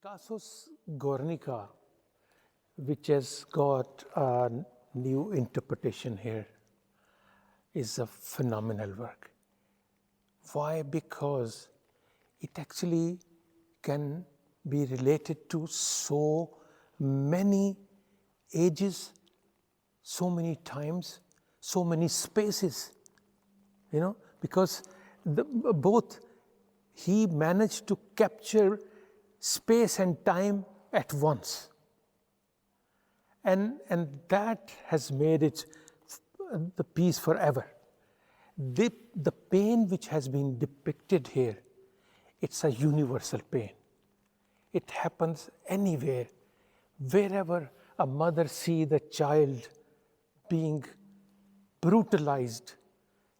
Picasso's Guernica, which has got a new interpretation here, is a phenomenal work. Why? Because it actually can be related to so many ages, so many times, so many spaces, because both he managed to capture space and time at once. And that has made it the piece forever. The pain which has been depicted here, it's a universal pain. It happens anywhere, wherever a mother sees the child being brutalized,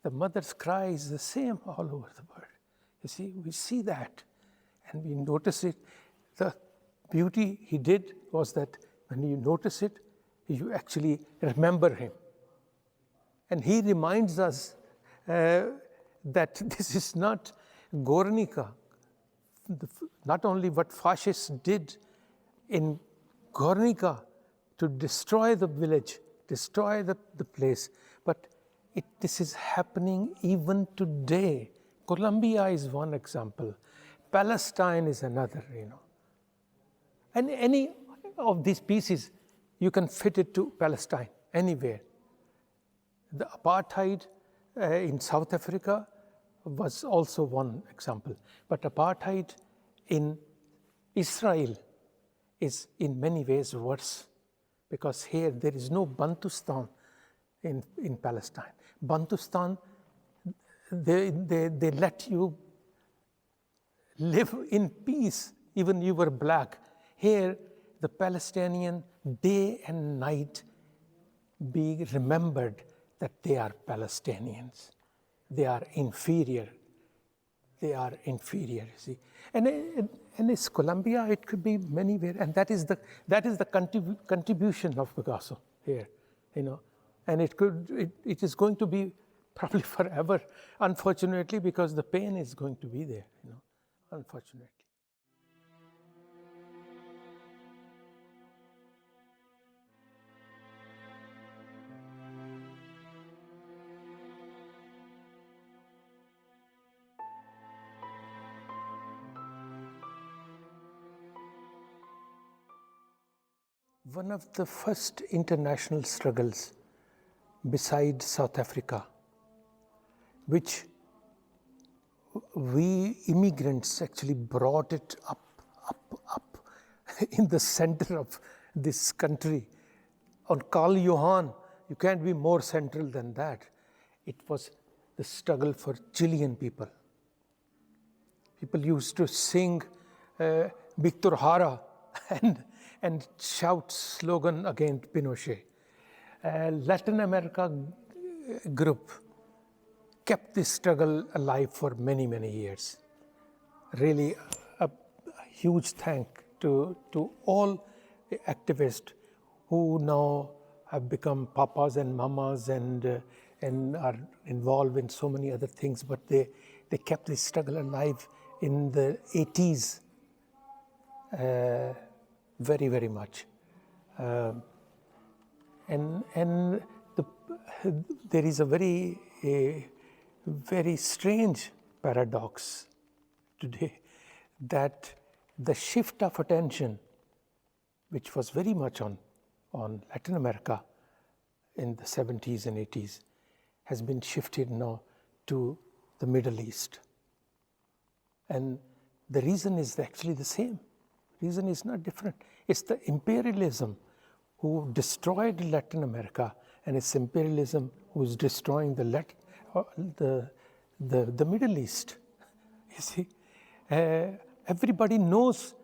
the mother's cry is the same all over the world. You see, we see that and we notice it. The beauty he did was that when you notice it, you actually remember him. And he reminds us that this is not Guernica. Not only what fascists did in Guernica to destroy the village, destroy the place, but this is happening even today. Colombia is one example. Palestine is another, And any of these pieces, you can fit it to Palestine, anywhere. The apartheid in South Africa was also one example. But apartheid in Israel is in many ways worse, because here there is no Bantustan in Palestine. Bantustan, they let you live in peace, even you were black. Here, the Palestinian day and night be remembered that they are Palestinians. They are inferior. They are inferior, you see. And it's Colombia, it could be many ways. And that is the contribution of Picasso here, And it is going to be probably forever, unfortunately, because the pain is going to be there, unfortunately. One of the first international struggles besides South Africa, which we immigrants actually brought it up in the center of this country. On Karl Johan, you can't be more central than that. It was the struggle for Chilean people. People used to sing Victor Jara and shout slogan against Pinochet. Latin America group kept this struggle alive for many, many years. Really a huge thank to all the activists who now have become papas and mamas and are involved in so many other things, but they kept this struggle alive in the 80s very, very much. There is a very strange paradox today, that the shift of attention, which was very much on Latin America in the 70s and 80s, has been shifted now to the Middle East. And the reason is actually the same. Reason is not different. It's the imperialism who destroyed Latin America, and it's imperialism who's destroying the Middle East. You see, everybody knows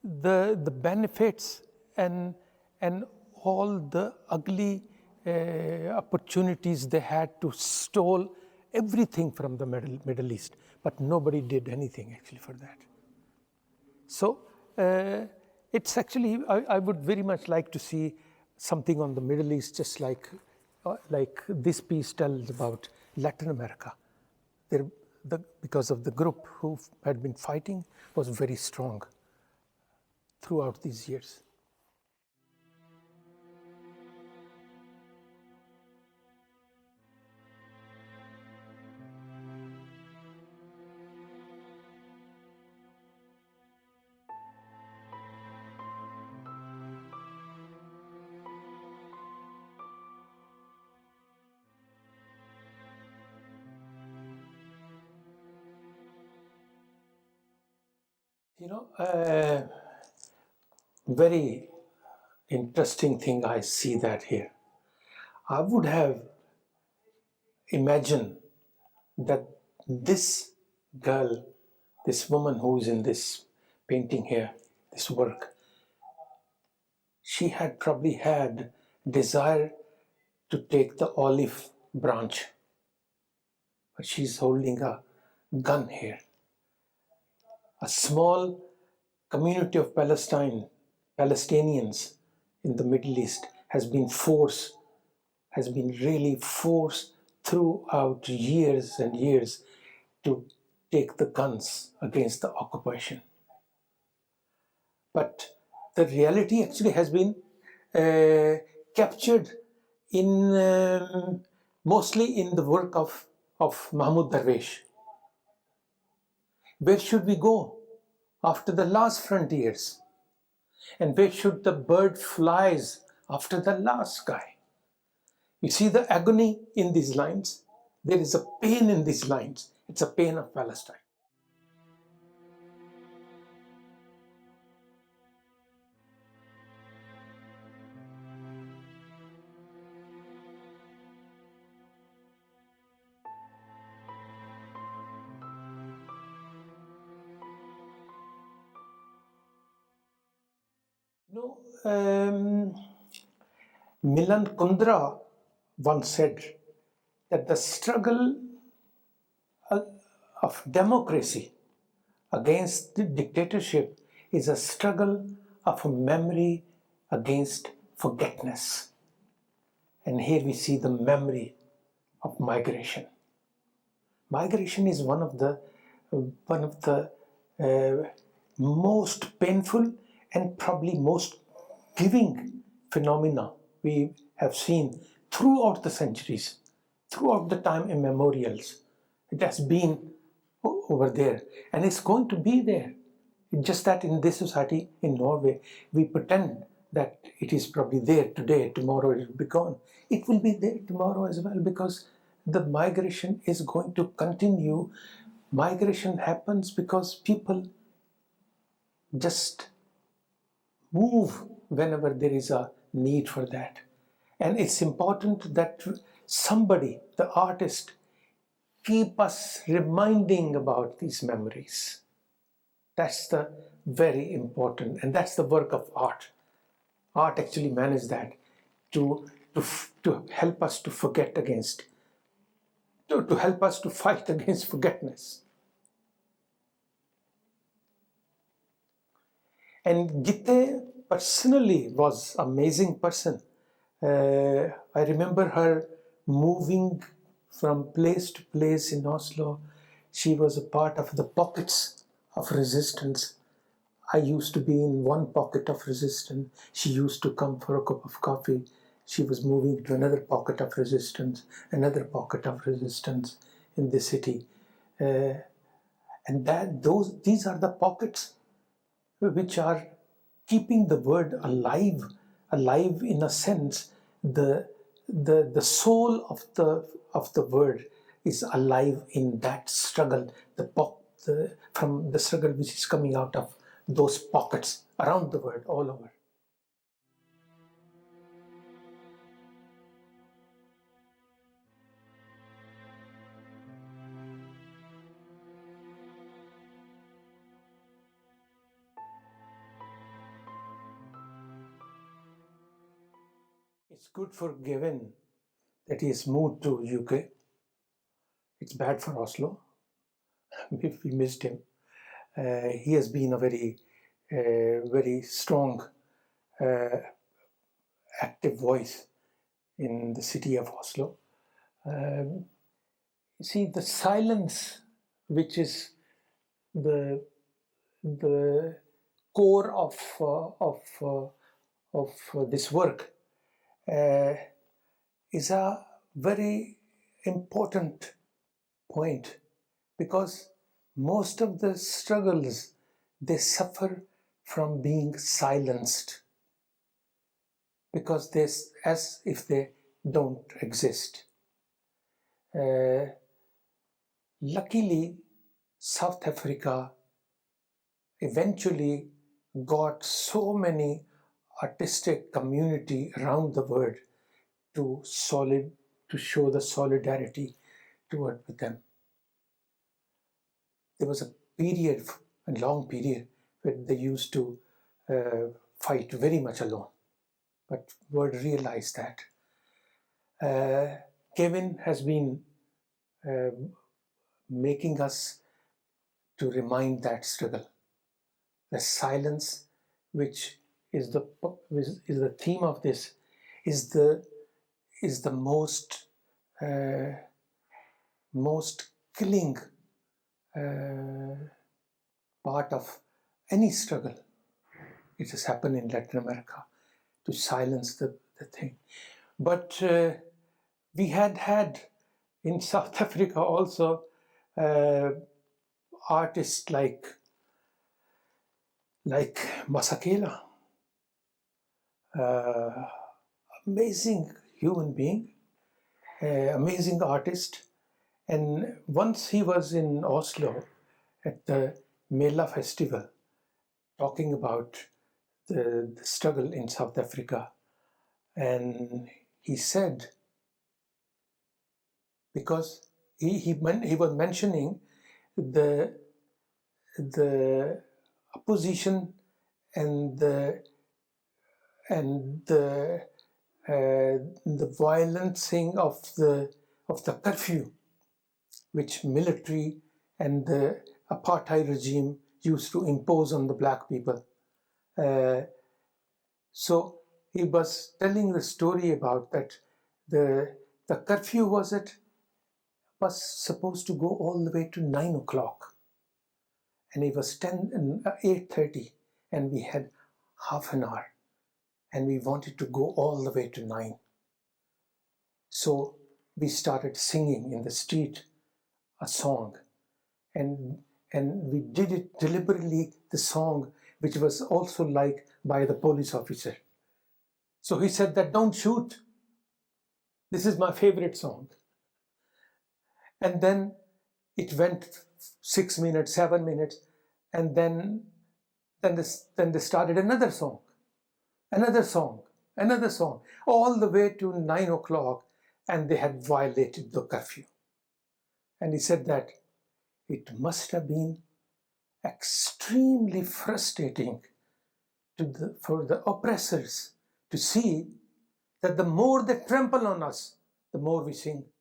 the benefits and all the ugly opportunities they had to stole everything from the Middle East, but nobody did anything actually for that. So it's actually, I would very much like to see something on the Middle East, just like this piece tells about Latin America. Because of the group who had been fighting was very strong. throughout these years. Very interesting thing I see that here. I would have imagined that this girl, this woman who is in this painting here, this work, she had probably had desire to take the olive branch, but she's holding a gun here. A small community of Palestinians in the Middle East has been really forced throughout years and years to take the guns against the occupation. But the reality actually has been captured in mostly in the work of Mahmoud Darwish. Where should we go after the last frontiers? And where should the bird flies after the last sky? You see the agony in these lines. There is a pain in these lines. It's a pain of Palestine. Milan Kundera once said that the struggle of democracy against the dictatorship is a struggle of memory against forgetfulness. And here we see the memory of migration. Migration is one of the most painful and probably most giving phenomena we have seen throughout the centuries, throughout the time immemorials. It has been over there, and it's going to be there. It's just that in this society, in Norway, we pretend that it is probably there today, tomorrow it will be gone. It will be there tomorrow as well, because the migration is going to continue. Migration happens because people just move whenever there is a need for that. And it's important that somebody, the artist, keep us reminding about these memories. That's the very important, and that's the work of art. Art actually manages that to help us to forget against, to help us to fight against forgetfulness. And Gitte personally was an amazing person. I remember her moving from place to place in Oslo. She was a part of the pockets of resistance. I used to be in one pocket of resistance. She used to come for a cup of coffee. She was moving to another pocket of resistance, another pocket of resistance in the city. And these are the pockets which are keeping the word alive in a sense. The soul of the word is alive in that struggle, from the struggle which is coming out of those pockets around the world, all over. It's good for Gavin that he has moved to UK. It's bad for Oslo. We missed him. He has been a very strong, active voice in the city of Oslo. You see, the silence, which is the core of this work is a very important point, because most of the struggles, they suffer from being silenced, because they, as if they don't exist. Luckily, South Africa eventually got so many artistic community around the world to show the solidarity toward with them. There was a period, a long period, where they used to fight very much alone. But world realized that. Kevin has been making us to remind that struggle. The silence, which is the theme of this, is the most killing part of any struggle. It has happened in Latin America, to silence the thing. But we had in South Africa also artists like Masakela, amazing human being, amazing artist. And once he was in Oslo at the Melafestivalen, talking about the struggle in South Africa. And he said, because he was mentioning the opposition and the violencing of the curfew, which military and the apartheid regime used to impose on the black people. So he was telling the story about that the curfew was supposed to go all the way to 9 o'clock, and it was 8:30, and we had half an hour, and we wanted to go all the way to 9. So we started singing in the street a song, and we did it deliberately, the song which was also liked by the police officer. So he said that, "Don't shoot. This is my favorite song." And then it went 6 minutes, 7 minutes, and then they started another song, all the way to 9 o'clock, and they had violated the curfew. And he said that it must have been extremely frustrating for the oppressors to see that the more they trample on us, the more we sing.